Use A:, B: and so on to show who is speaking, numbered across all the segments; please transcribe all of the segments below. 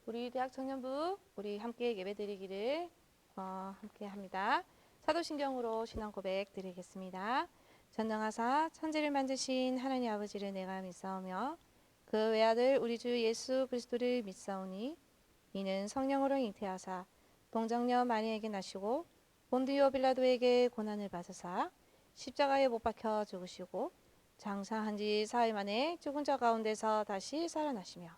A: 우리 대학 청년부 우리 함께 예배드리기를 함께 합니다. 사도신경으로 신앙 고백 드리겠습니다. 전능하사 천지를 만드신 하나님 아버지를 내가 믿사오며 그 외아들 우리 주 예수 그리스도를 믿사오니 이는 성령으로 잉태하사 동정녀 마리에게 나시고 본디오 빌라도에게 고난을 받으사 십자가에 못 박혀 죽으시고 장사한 지 사흘 만에 죽은 자 가운데서 다시 살아나시며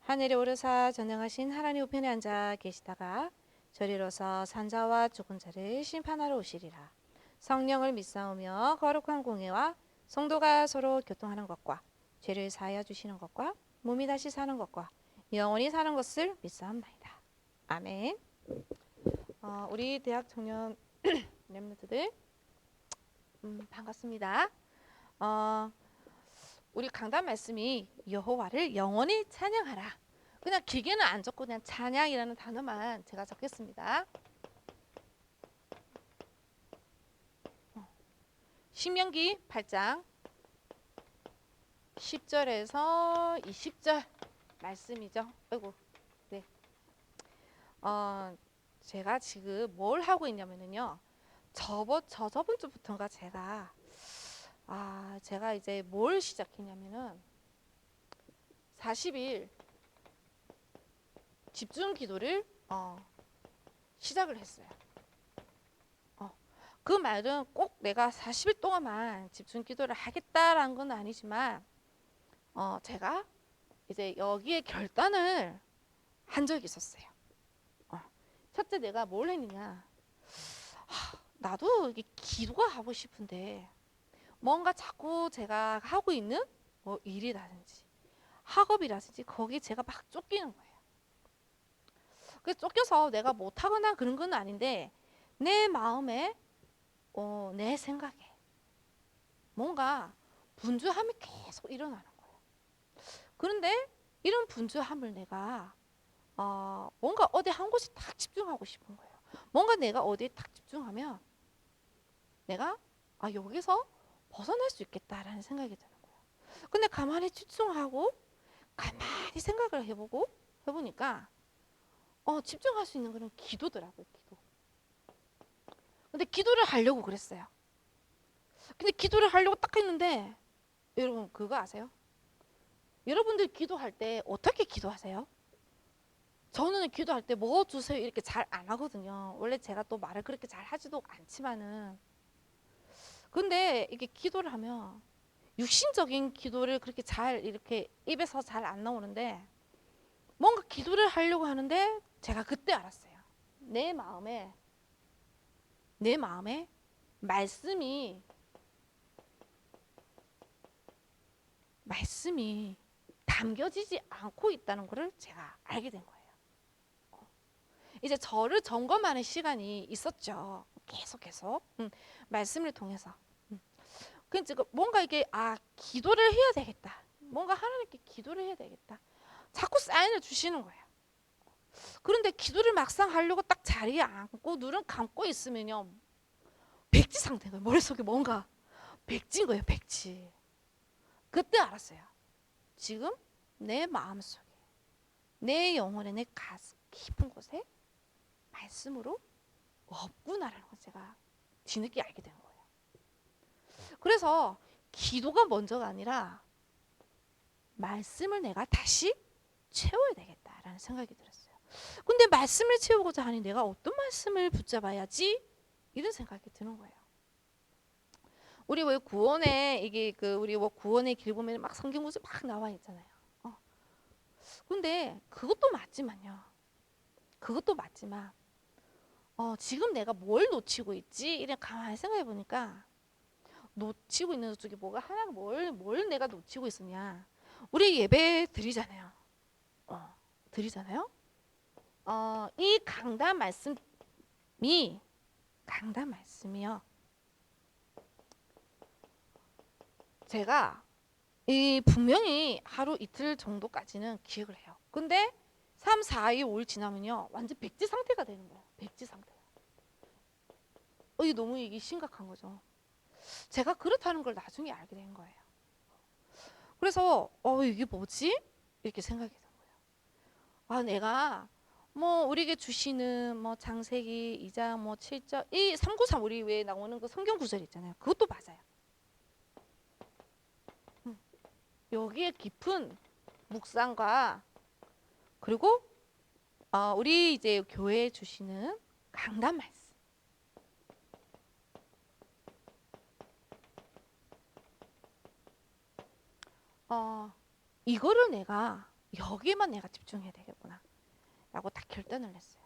A: 하늘에 오르사 전능하신 하나님 우편에 앉아 계시다가 저리로서 산자와 죽은 자를 심판하러 오시리라. 성령을 믿사오며 거룩한 공예와 성도가 서로 교통하는 것과 죄를 사하여 주시는 것과 몸이 다시 사는 것과 영원히 사는 것을 믿사옵나이다. 아멘. 우리 대학 청년 렘넌트들 반갑습니다. 우리 강단 말씀이 여호와를 영원히 찬양하라. 그냥 길게는 안 적고 그냥 찬양이라는 단어만 제가 적겠습니다. 신명기 8장 10절에서 20절 말씀이죠. 아이고, 네. 제가 지금 뭘 하고 있냐면요. 저번 주부터인가 제가 이제 뭘 시작했냐면은 40일 집중 기도를 시작을 했어요. 그 말은 꼭 내가 40일 동안만 집중 기도를 하겠다라는 건 아니지만 제가 이제 여기에 결단을 한 적이 있었어요. 첫째 내가 뭘 했느냐. 나도 이게 기도가 하고 싶은데 뭔가 자꾸 제가 하고 있는 뭐 일이라든지 학업이라든지 거기 제가 막 쫓기는 거예요. 그래서 쫓겨서 내가 못하거나 그런 건 아닌데 내 마음에 내 생각에 뭔가 분주함이 계속 일어나는 거예요. 그런데 이런 분주함을 내가 뭔가 어디 한 곳에 딱 집중하고 싶은 거예요. 뭔가 내가 어디에 딱 집중하면 내가 여기서 벗어날 수 있겠다라는 생각이 드는 거예요. 근데 가만히 집중하고 가만히 생각을 해보니까 집중할 수 있는 거는 기도더라고요. 기도. 근데 기도를 하려고 그랬어요. 근데 기도를 하려고 딱 했는데 여러분 그거 아세요? 여러분들 기도할 때 어떻게 기도하세요? 저는 기도할 때 뭐 주세요 이렇게 잘 안 하거든요. 원래 제가 또 말을 그렇게 잘 하지도 않지만은 근데 이게 기도를 하면 육신적인 기도를 그렇게 잘 이렇게 입에서 잘 안 나오는데 뭔가 기도를 하려고 하는데 제가 그때 알았어요. 내 마음에 말씀이 담겨지지 않고 있다는 것을 제가 알게 된 거예요. 이제 저를 점검하는 시간이 있었죠. 계속 말씀을 통해서. 그래서 뭔가 이게 기도를 해야 되겠다. 뭔가 하나님께 기도를 해야 되겠다. 자꾸 사인을 주시는 거예요. 그런데 기도를 막상 하려고 딱 자리에 앉고 눈을 감고 있으면요. 백지 상태인 거예요. 머릿속에 뭔가 백지인 거예요. 백지. 그때 알았어요. 지금 내 마음속에 내 영혼의 내 가슴 깊은 곳에 말씀으로 없구나라는 걸 제가 뒤늦게 알게 된 거예요. 그래서 기도가 먼저가 아니라 말씀을 내가 다시 채워야 되겠다라는 생각이 들었어요. 근데 말씀을 채우고자 하니 내가 어떤 말씀을 붙잡아야지? 이런 생각이 드는 거예요. 우리 왜 구원에 이게 우리 뭐 구원의 길 보면 막 성경 구절 막 나와 있잖아요. 근데 그것도 맞지만 지금 내가 뭘 놓치고 있지? 이래 가만히 생각해 보니까 놓치고 있는 쪽이 뭐가 하나가 뭘 내가 놓치고 있었냐? 우리 예배 드리잖아요. 이 강단 말씀이요. 제가 분명히 하루 이틀 정도까지는 기억을 해요. 근데 3, 4, 2, 5일 지나면요. 완전 백지 상태가 되는 거예요. 백지 상태가. 이게 너무 이게 심각한 거죠. 제가 그렇다는 걸 나중에 알게 된 거예요. 그래서 이게 뭐지? 이렇게 생각이 든 거예요. 내가 뭐 우리에게 주시는 뭐 창세기 2장 뭐 7절 이 393 우리 왜 나오는 그 성경 구절 있잖아요. 그것도 맞아요. 여기에 깊은 묵상과 그리고 우리 이제 교회에 주시는 강단 말씀. 이거를 내가 여기에만 내가 집중해야 되겠구나 라고 딱 결단을 했어요.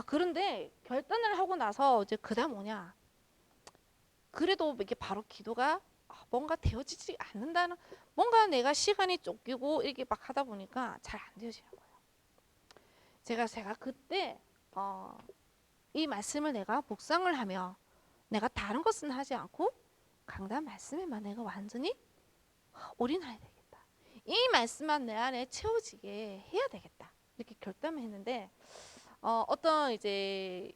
A: 그런데 결단을 하고 나서 이제 그다음 뭐냐, 그래도 이게 바로 기도가 뭔가 되어지지 않는다는, 뭔가 내가 시간이 쫓기고 이렇게 막 하다 보니까 잘 안 되어지는 거예요. 제가 그때 이 말씀을 내가 묵상을 하며 내가 다른 것은 하지 않고 강단 말씀에만 내가 완전히 올인해야 되겠다. 이 말씀만 내 안에 채워지게 해야 되겠다. 이렇게 결단을 했는데 어떤 이제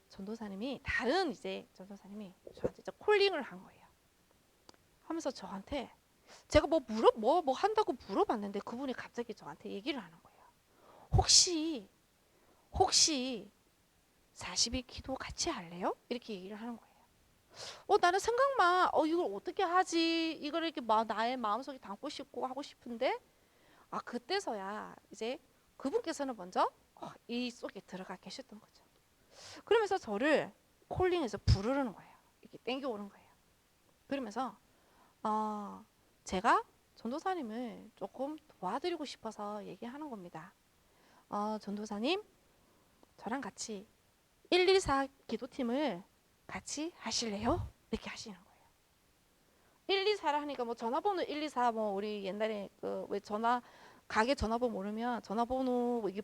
A: 전도사님이, 다른 이제 전도사님이 저한테 이제 콜링을 한 거예요. 하면서 저한테 제가 뭐 한다고 물어봤는데 그분이 갑자기 저한테 얘기를 하는 거예요. 혹시 40일 기도 같이 할래요? 이렇게 얘기를 하는 거예요. 나는 생각만 이걸 어떻게 하지? 이걸 이렇게 나의 마음속에 담고 싶고 하고 싶은데 그때서야 이제 그분께서는 먼저 이 속에 들어가 계셨던 거죠. 그러면서 저를 콜링해서 부르는 거예요. 이렇게 땡겨오는 거예요. 그러면서 제가 전도사님을 조금 도와드리고 싶어서 얘기하는 겁니다. 전도사님, 저랑 같이 124 기도팀을 같이 하실래요? 이렇게 하시는 거예요. 124라 하니까 뭐 전화번호 124 뭐 우리 옛날에 그 왜 가게 전화번호 모르면 전화번호 이게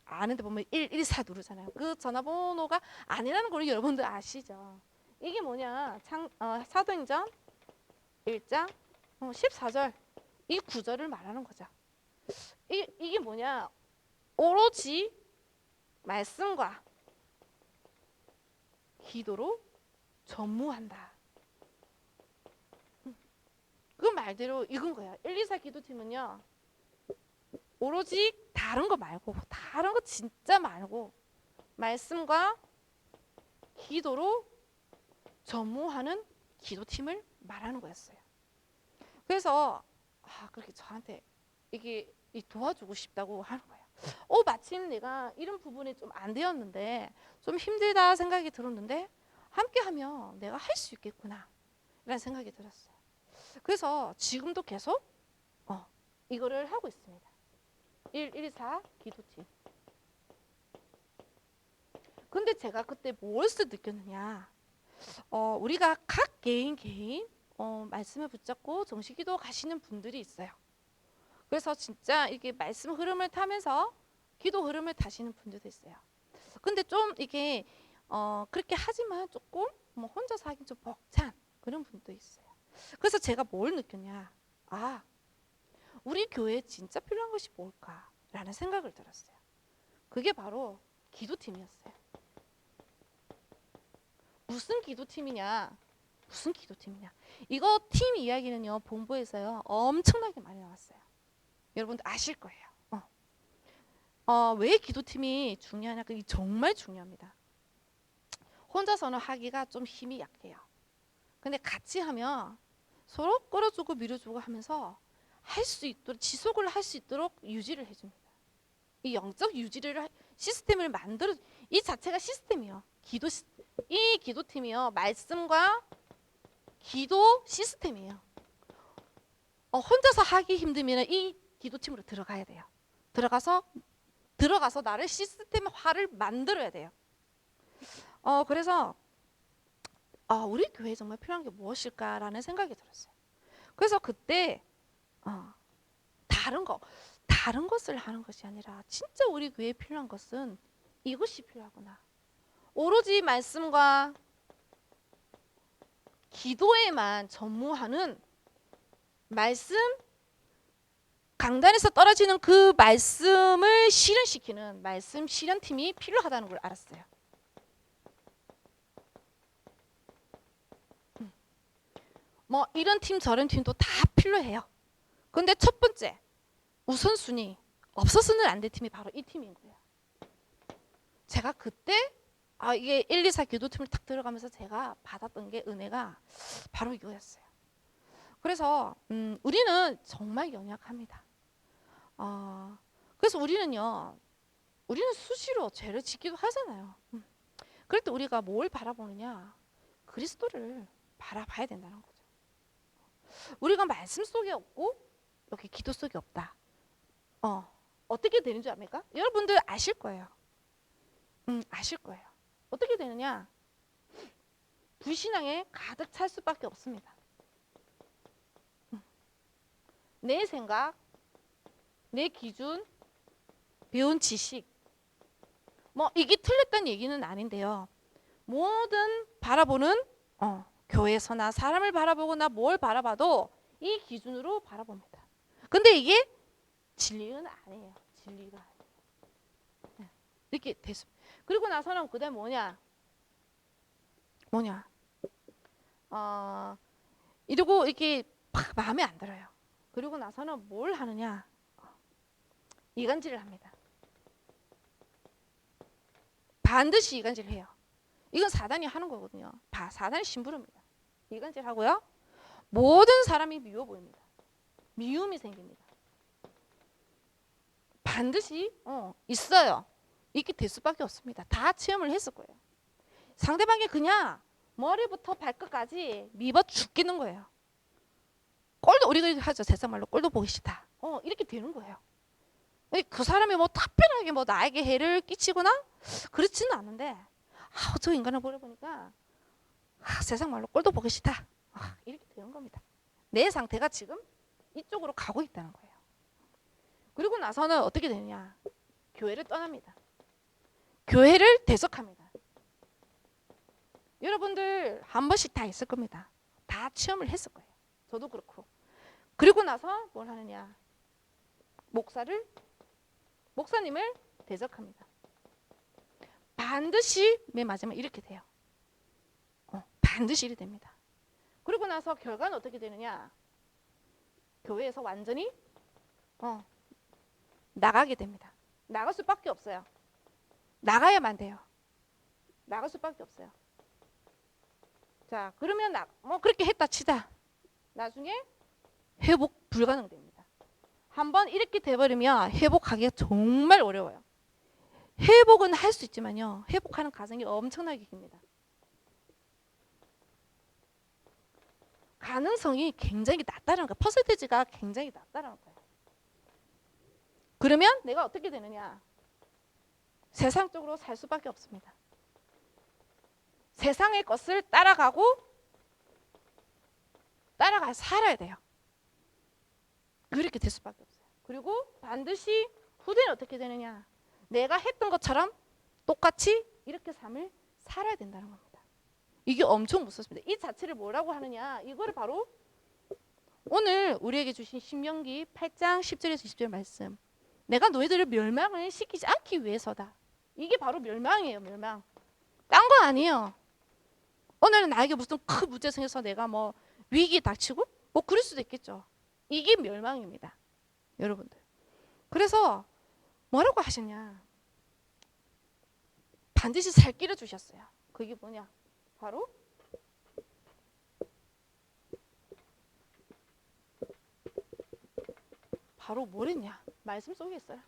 A: 아는데 보면 114 누르잖아요. 그 전화번호가 아니라는 걸 여러분들 아시죠? 이게 뭐냐, 사도행전 1장 14절 이 구절을 말하는 거죠. 이게 뭐냐, 오로지 말씀과 기도로 전무한다. 그 말대로 읽은 거예요. 124 기도팀은요, 오로지 다른 거 말고, 다른 거 진짜 말고 말씀과 기도로 전무하는 기도팀을 말하는 거였어요. 그래서 그렇게 저한테 이게 도와주고 싶다고 하는 거예요. 마침 내가 이런 부분이 좀 안 되었는데 좀 힘들다 생각이 들었는데 함께하면 내가 할 수 있겠구나 라는 생각이 들었어요. 그래서 지금도 계속 이거를 하고 있습니다. 114 기도팀. 근데 제가 그때 무엇을 느꼈느냐, 우리가 각 개인 말씀을 붙잡고 정식기도 가시는 분들이 있어요. 그래서 진짜 이게 말씀 흐름을 타면서 기도 흐름을 타시는 분들도 있어요. 근데 좀 이게 그렇게 하지만 조금 뭐 혼자서 하긴 좀 벅찬 그런 분도 있어요. 그래서 제가 뭘 느꼈냐, 우리 교회에 진짜 필요한 것이 뭘까라는 생각을 들었어요. 그게 바로 기도팀이었어요. 무슨 기도팀이냐? 이거 팀 이야기는요, 본부에서요 엄청나게 많이 나왔어요. 여러분들 아실 거예요. 왜 기도팀이 중요하냐? 그게 정말 중요합니다. 혼자서는 하기가 좀 힘이 약해요. 근데 같이 하면 서로 끌어주고 밀어주고 하면서 할 수 있도록, 지속을 할 수 있도록 유지를 해줍니다. 이 영적 유지를 시스템을 만들어, 이 자체가 시스템이요. 이 기도팀이요, 말씀과 기도 시스템이에요. 혼자서 하기 힘들면 이 기도팀으로 들어가야 돼요. 들어가서 나를 시스템화를 만들어야 돼요. 그래서 우리 교회에 정말 필요한 게 무엇일까라는 생각이 들었어요. 그래서 그때 다른 것을 하는 것이 아니라 진짜 우리 교회에 필요한 것은 이것이 필요하구나. 오로지 말씀과 기도에만 전무하는, 말씀 강단에서 떨어지는 그 말씀을 실현시키는 말씀 실현팀이 필요하다는 걸 알았어요. 뭐 이런 팀 저런 팀도 다 필요해요. 근데 첫 번째 우선순위, 없어서는 안 될 팀이 바로 이 팀인 거예요. 제가 그때 이게 1, 2, 4 기도팀을 탁 들어가면서 제가 받았던 게 은혜가 바로 이거였어요. 그래서 우리는 정말 연약합니다. 그래서 우리는 수시로 죄를 짓기도 하잖아요. 그럴 때 우리가 뭘 바라보느냐? 그리스도를 바라봐야 된다는 거죠. 우리가 말씀 속에 없고 여기 기도 속에 없다. 어떻게 되는 줄 압니까? 여러분들 아실 거예요. 아실 거예요. 어떻게 되느냐? 불신앙에 가득 찰 수밖에 없습니다. 내 생각, 내 기준, 배운 지식, 이게 틀렸다는 얘기는 아닌데요. 모든 바라보는 교회에서나 사람을 바라보거나 뭘 바라봐도 이 기준으로 바라봅니다. 근데 이게 진리는 아니에요. 진리가 아니에요. 이렇게 됐습니다. 그리고 나서는 그다음 뭐냐? 이러고 이렇게 마음에 안 들어요. 그리고 나서는 뭘 하느냐? 이간질을 합니다. 반드시 이간질을 해요. 이건 사단이 하는 거거든요. 사단이 심부름입니다. 이간질하고요. 모든 사람이 미워 보입니다. 미움이 생깁니다. 반드시 있어요. 있게 될 수밖에 없습니다. 다 체험을 했을 거예요. 상대방이 그냥 머리부터 발끝까지 미워 죽기는 거예요. 꼴도 우리가 하죠. 세상 말로 꼴도 보기 싫다. 이렇게 되는 거예요. 그 사람이 특별하게 나에게 해를 끼치거나 그렇지는 않은데 저 인간을 보려보니까 세상 말로 꼴도 보기 싫다. 이렇게 되는 겁니다. 내 상태가 지금 이쪽으로 가고 있다는 거예요. 그리고 나서는 어떻게 되느냐? 교회를 떠납니다. 교회를 대적합니다. 여러분들 한 번씩 다 있을 겁니다. 다 체험을 했을 거예요. 저도 그렇고. 그리고 나서 뭘 하느냐? 목사님을 대적합니다. 반드시 맨 마지막에 이렇게 돼요. 반드시 이렇게 됩니다. 그리고 나서 결과는 어떻게 되느냐? 교회에서 완전히 나가게 됩니다. 나갈 수밖에 없어요. 나가야만 돼요. 나갈 수밖에 없어요. 자, 그러면 그렇게 했다 치자. 나중에 회복 불가능됩니다. 한번 이렇게 돼버리면 회복하기가 정말 어려워요. 회복은 할 수 있지만요. 회복하는 과정이 엄청나게 깁니다. 가능성이 굉장히 낮다는 거예요. 퍼센티지가 굉장히 낮다는 거예요. 그러면 내가 어떻게 되느냐? 세상적으로 살 수밖에 없습니다. 세상의 것을 따라가 살아야 돼요. 그렇게 될 수밖에 없어요. 그리고 반드시 후대는 어떻게 되느냐? 내가 했던 것처럼 똑같이 이렇게 삶을 살아야 된다는 겁니다. 이게 엄청 무섭습니다. 이 자체를 뭐라고 하느냐? 이거를 바로 오늘 우리에게 주신 신명기 8장 10절에서 20절 말씀. 내가 너희들을 멸망을 시키지 않기 위해서다. 이게 바로 멸망이에요. 멸망. 딴 거 아니에요. 오늘은 나에게 무슨 큰 문제 생겨서 내가 위기 닥치고 그럴 수도 있겠죠. 이게 멸망입니다. 여러분들. 그래서 뭐라고 하셨냐? 반드시 살 길을 주셨어요. 그게 뭐냐? 바로 뭐랬냐? 말씀 속에 있어요.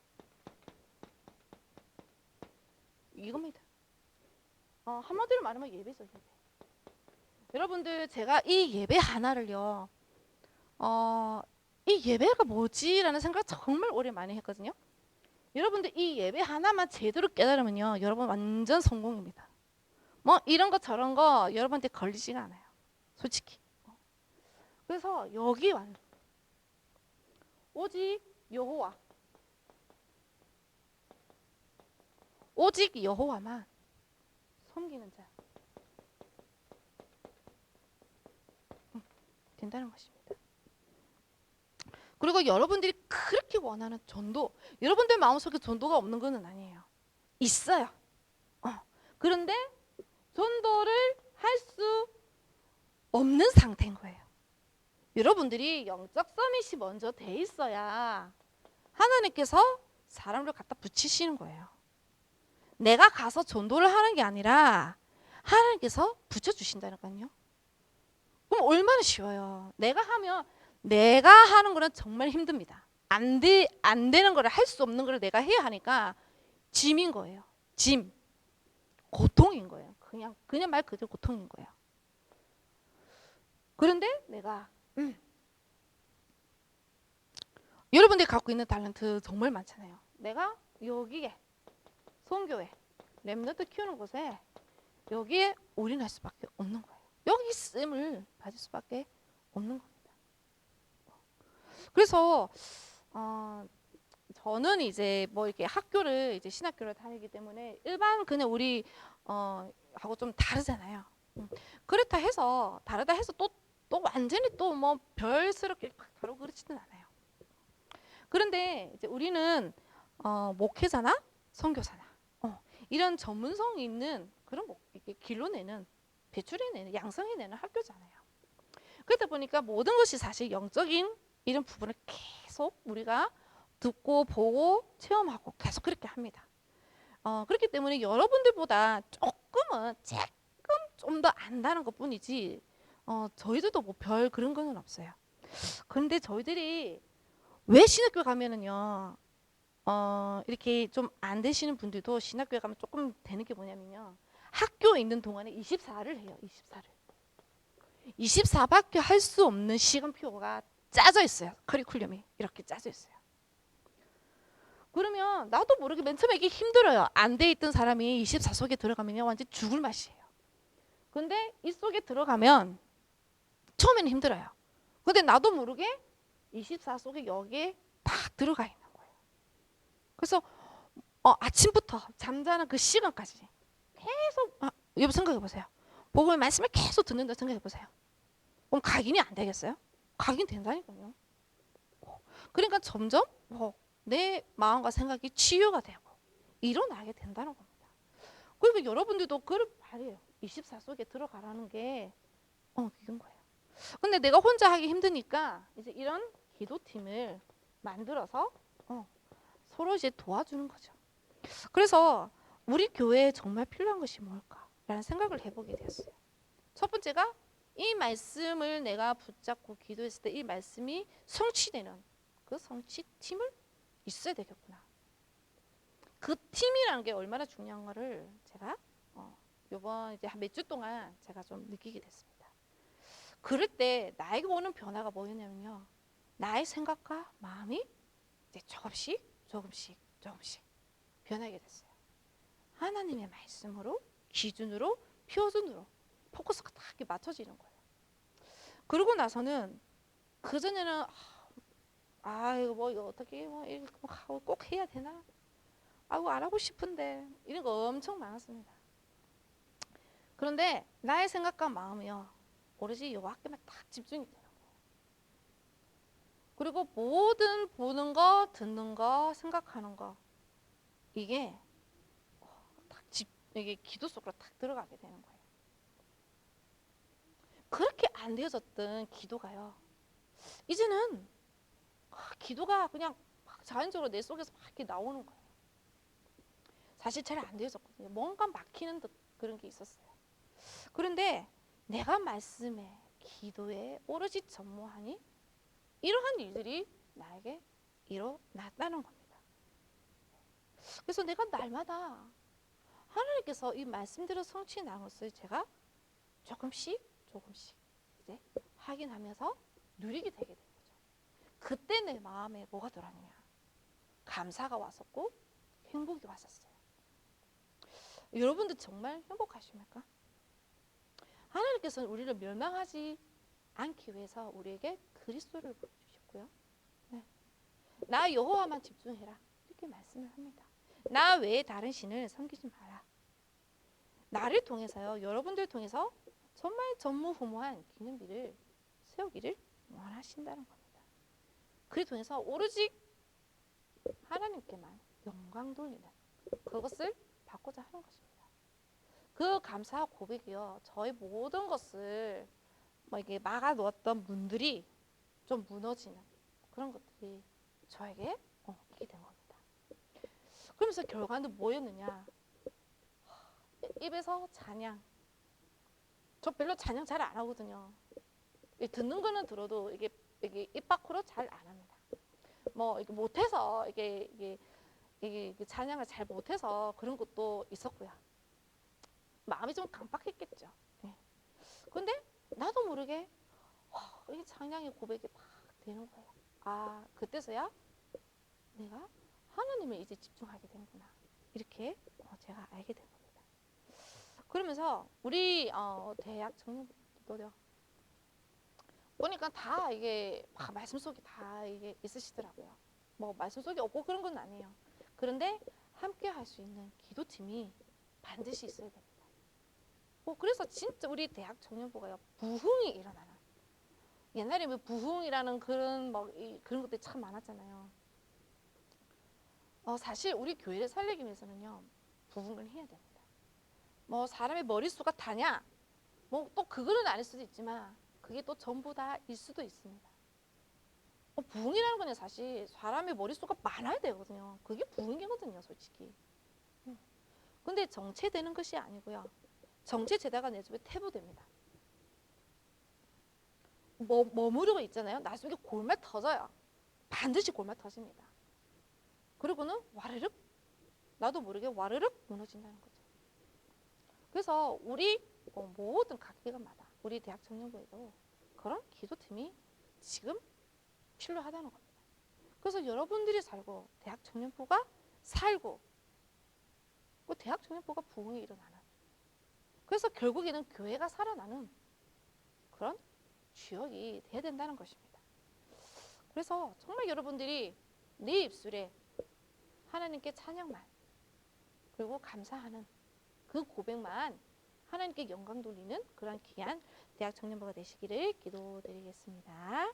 A: 이겁니다. 한마디로 말하면 예배죠. 예배. 여러분들 제가 이 예배 하나를요. 이 예배가 뭐지라는 생각을 정말 오래 많이 했거든요. 여러분들 이 예배 하나만 제대로 깨달으면요. 여러분 완전 성공입니다. 이런 거 저런 거 여러분한테 걸리지가 않아요. 솔직히. 그래서 여기 완 오직 여호와. 오직 여호와만 섬기는 자. 된다는 것입니다. 그리고 여러분들이 그렇게 원하는 전도, 여러분들 마음속에 전도가 없는 것은 아니에요. 있어요. 그런데 전도를 할 수 없는 상태인 거예요. 여러분들이 영적 서밋이 먼저 돼 있어야 하나님께서 사람을 갖다 붙이시는 거예요. 내가 가서 전도를 하는 게 아니라 하나님께서 붙여주신다니까요. 그럼 얼마나 쉬워요. 내가 하는 거는 정말 힘듭니다. 안 되는 거를 할 수 없는 거를 내가 해야 하니까 짐인 거예요. 짐. 고통인 거예요. 그냥 말 그대로 고통인 거예요. 그런데 내가 여러분들이 갖고 있는 탤런트 정말 많잖아요. 내가 여기에 선교회 렘넌트 키우는 곳에 여기에 올인할 수밖에 없는 거예요. 여기 쓰임을 받을 수밖에 없는 겁니다. 그래서 저는 이제 뭐 이렇게 학교를 이제 신학교를 다니기 때문에 일반 그냥 우리 하고 좀 다르잖아요. 그렇다 해서 다르다 해서 또 완전히 또 뭐 별스럽게 다르고 그렇지는 않아요. 그런데 이제 우리는 목회자나 선교사나 이런 전문성 있는 그런 이렇게 길러내는 배출해내는 양성해내는 학교잖아요. 그러다 보니까 모든 것이 사실 영적인 이런 부분을 계속 우리가 듣고 보고 체험하고 계속 그렇게 합니다. 그렇기 때문에 여러분들보다 조금 좀 더 안다는 것뿐이지 저희들도 뭐 별 그런 거는 없어요. 그런데 저희들이 왜 신학교 가면은요 이렇게 좀 안 되시는 분들도 신학교에 가면 조금 되는 게 뭐냐면요 학교에 있는 동안에 24를 해요. 24밖에 할 수 없는 시간표가 짜져 있어요. 커리큘럼이 이렇게 짜져 있어요. 그러면 나도 모르게 맨 처음에 이게 힘들어요. 안 돼 있던 사람이 24 속에 들어가면 완전 죽을 맛이에요. 근데 이 속에 들어가면 처음에는 힘들어요. 근데 나도 모르게 24 속에 여기에 딱 들어가 있는 거예요. 그래서 아침부터 잠자는 그 시간까지 계속 여러분 생각해 보세요. 복음의 말씀을 계속 듣는다 생각해 보세요. 그럼 각인이 안 되겠어요? 각인 된다니까요. 그러니까 점점 내 마음과 생각이 치유가 되고 일어나게 된다는 겁니다. 그리고 여러분들도 그걸 말해요. 24 속에 들어가라는 게 그건 거예요. 근데 내가 혼자 하기 힘드니까 이제 이런 기도팀을 만들어서 서로 이제 도와주는 거죠. 그래서 우리 교회에 정말 필요한 것이 뭘까라는 생각을 해보게 되었어요. 첫 번째가 이 말씀을 내가 붙잡고 기도했을 때 이 말씀이 성취되는 그 성취팀을 있어야 되겠구나. 그 팀이라는 게 얼마나 중요한가를 제가 이번 이제 한 몇 주 동안 제가 좀 느끼게 됐습니다. 그럴 때 나에게 오는 변화가 뭐였냐면요. 나의 생각과 마음이 이제 조금씩 변하게 됐어요. 하나님의 말씀으로 기준으로 표준으로 포커스가 딱 이렇게 맞춰지는 거예요. 그러고 나서는 그 전에는 이거 어떻게 이거 꼭 해야 되나? 안 하고 싶은데 이런 거 엄청 많았습니다. 그런데 나의 생각과 마음이요 오로지 여호와께만 딱 집중이 되는 거예요. 그리고 모든 보는 거, 듣는 거, 생각하는 거 이게 이게 기도 속으로 딱 들어가게 되는 거예요. 그렇게 안 되어졌던 기도가요. 이제는 기도가 그냥 자연적으로 내 속에서 막 이렇게 나오는 거예요. 사실 잘 안 되어졌거든요. 뭔가 막히는 듯 그런 게 있었어요. 그런데 내가 말씀에 기도에 오로지 전무하니 이러한 일들이 나에게 일어났다는 겁니다. 그래서 내가 날마다 하나님께서 이 말씀대로 성취해 나간 것을 제가 조금씩 이제 확인하면서 누리게 되게 된 거죠. 그때 내 마음에 뭐가 들어왔느냐? 감사가 왔었고 행복이 왔었어요. 여러분들 정말 행복하십니까? 하나님께서는 우리를 멸망하지 않기 위해서 우리에게 그리스도를 보여주셨고요. 네. 나 여호와만 집중해라 이렇게 말씀을 합니다. 나 외에 다른 신을 섬기지 마라. 나를 통해서요, 여러분들 통해서 정말 전무후무한 기념비를 세우기를 원하신다는 겁니다. 그를 통해서 오로지 하나님께만 영광 돌리는 그것을 받고자 하는 것입니다. 그 감사 고백이요, 저희 모든 것을 이게 막아 놓았던 문들이 좀 무너지는 그런 것들이 저에게 있게 된 겁니다. 그러면서 결과는 뭐였느냐? 입에서 찬양. 저 별로 찬양 잘 안 하거든요. 듣는 거는 들어도 이게 입 밖으로 잘 안 합니다. 뭐 이게 못해서 이게 찬양을 잘 못해서 그런 것도 있었고요. 마음이 좀 강박했겠죠. 예. 근데 나도 모르게 이 찬양의 고백이 막 되는 거예요. 아, 그때서야 내가 하나님을 이제 집중하게 되는구나. 이렇게 제가 알게 된 겁니다. 그러면서 우리 대학 청년들도요. 보니까 다 이게 말씀 속에 다 이게 있으시더라고요. 뭐 말씀 속에 없고 그런 건 아니에요. 그런데 함께 할 수 있는 기도팀이 반드시 있어야 됩니다. 그래서 진짜 우리 대학 청년부가요, 부흥이 일어나는. 옛날에 뭐 부흥이라는 그런 그런 것들이 참 많았잖아요. 사실 우리 교회를 살리기 위해서는요, 부흥을 해야 됩니다. 뭐 사람의 머릿수가 다냐? 뭐 또 그거는 아닐 수도 있지만 그게 또 전부 다일 수도 있습니다. 부흥이라는 거는 사실 사람의 머릿수가 많아야 되거든요. 그게 부흥이거든요, 솔직히. 근데 정체되는 것이 아니고요. 정체되다가 내 집에 태보됩니다. 머무르고 있잖아요. 나중에 골말 터져요. 반드시 골말 터집니다. 그리고는 와르륵, 나도 모르게 와르륵 무너진다는 거죠. 그래서 우리 모든 각 기관마다 우리 대학 청년부에도 그런 기도팀이 지금 필요하다는 겁니다. 그래서 여러분들이 살고 대학 청년부가 살고 그 대학 청년부가 부흥이 일어나는, 그래서 결국에는 교회가 살아나는 그런 주역이 돼야 된다는 것입니다. 그래서 정말 여러분들이 내 입술에 하나님께 찬양만 그리고 감사하는 그 고백만 하나님께 영광 돌리는 그런 귀한 대학 청년부가 되시기를 기도드리겠습니다.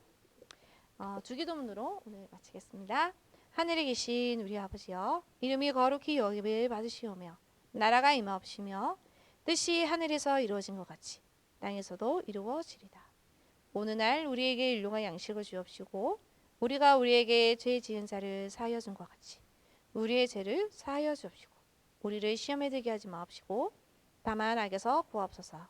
A: 주기도문으로 오늘 마치겠습니다. 하늘에 계신 우리 아버지여, 이름이 거룩히 여김을 받으시오며 나라가 임하옵시며 뜻이 하늘에서 이루어진 것 같이 땅에서도 이루어지리다. 오늘날 우리에게 일용할 양식을 주옵시고 우리가 우리에게 죄 지은 자를 사하여 준 것 같이 우리의 죄를 사하여 주옵시고 우리를 시험에 들게 하지 마옵시고 다만 악에서 구하옵소서.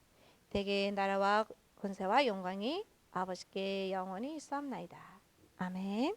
A: 대개 나라와 권세와 영광이 아버지께 영원히 있사옵나이다. 아멘.